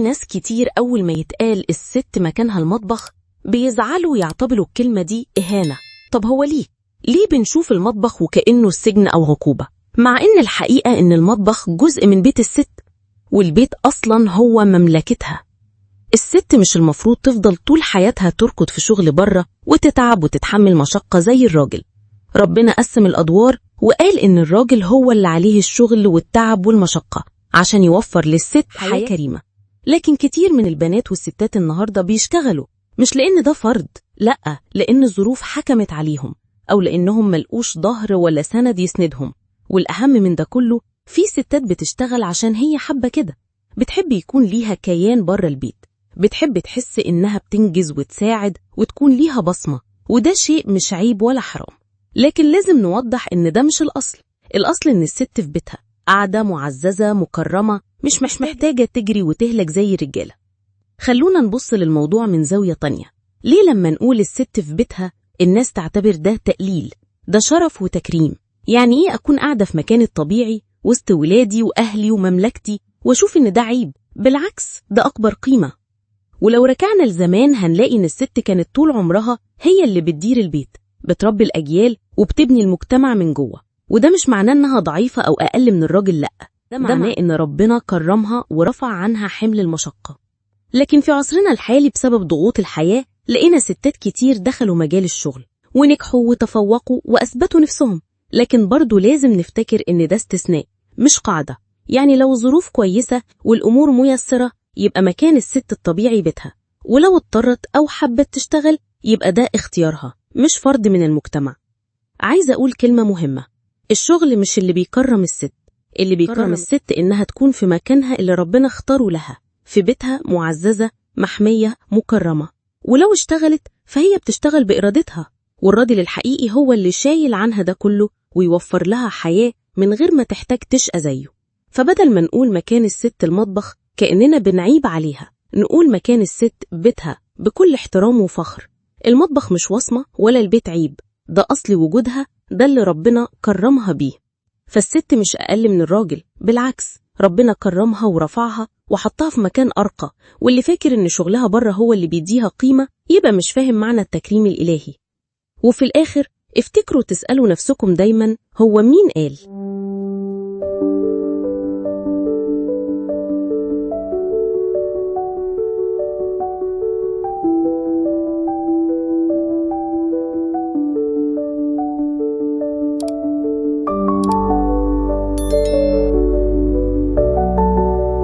في ناس كتير أول ما يتقال الست مكانها المطبخ بيزعلوا ويعتبروا الكلمة دي إهانة. طب هو ليه بنشوف المطبخ وكأنه السجن أو عقوبة؟ مع إن الحقيقة إن المطبخ جزء من بيت الست، والبيت أصلا هو مملكتها. الست مش المفروض تفضل طول حياتها تركض في شغل بره وتتعب وتتحمل مشقة زي الراجل. ربنا قسم الأدوار وقال إن الراجل هو اللي عليه الشغل والتعب والمشقة عشان يوفر للست حياة كريمة. لكن كتير من البنات والستات النهاردة بيشتغلوا مش لأن ده فرض، لأ، لأن الظروف حكمت عليهم، أو لأنهم ملقوش ظهر ولا سند يسندهم. والأهم من ده كله، في ستات بتشتغل عشان هي حابة كده، بتحب يكون ليها كيان بره البيت، بتحب تحس إنها بتنجز وتساعد وتكون ليها بصمة، وده شيء مش عيب ولا حرام. لكن لازم نوضح إن ده مش الأصل إن الست في بيتها قاعدة معززة مكرمة، مش محتاجة تجري وتهلك زي الرجالة. خلونا نبص للموضوع من زاوية تانية. ليه لما نقول الست في بيتها الناس تعتبر ده تقليل؟ ده شرف وتكريم. يعني إيه أكون قاعدة في مكاني الطبيعي وسط ولادي وأهلي ومملكتي وأشوف إن ده عيب؟ بالعكس، ده أكبر قيمة. ولو رجعنا لزمان هنلاقي إن الست كانت طول عمرها هي اللي بتدير البيت، بتربي الأجيال وبتبني المجتمع من جوه. وده مش معناه إنها ضعيفة أو أقل من الراجل، لأ، ده معناه إن ربنا كرمها ورفع عنها حمل المشقة. لكن في عصرنا الحالي بسبب ضغوط الحياة لقينا ستات كتير دخلوا مجال الشغل ونجحوا وتفوقوا وأثبتوا نفسهم. لكن برضو لازم نفتكر إن ده استثناء مش قاعدة. يعني لو الظروف كويسة والأمور ميسرة يبقى مكان الست الطبيعي بيتها، ولو اضطرت أو حبت تشتغل يبقى ده اختيارها مش فرض من المجتمع. عايزة أقول كلمة مهمة: الشغل مش اللي بيكرم الست. اللي بيكرم الست إنها تكون في مكانها اللي ربنا اختاره لها، في بيتها معززة محمية مكرمة. ولو اشتغلت فهي بتشتغل بإرادتها، والراجل الحقيقي هو اللي شايل عنها ده كله ويوفر لها حياة من غير ما تحتاج تشقى زيه. فبدل ما نقول مكان الست المطبخ كأننا بنعيب عليها، نقول مكان الست بيتها بكل احترام وفخر. المطبخ مش وصمة ولا البيت عيب، ده أصل وجودها، ده اللي ربنا كرمها بيه. فالست مش أقل من الراجل، بالعكس، ربنا كرمها ورفعها وحطها في مكان أرقى. واللي فاكر إن شغلها بره هو اللي بيديها قيمة يبقى مش فاهم معنى التكريم الإلهي. وفي الآخر افتكروا تسألوا نفسكم دايما: هو مين قال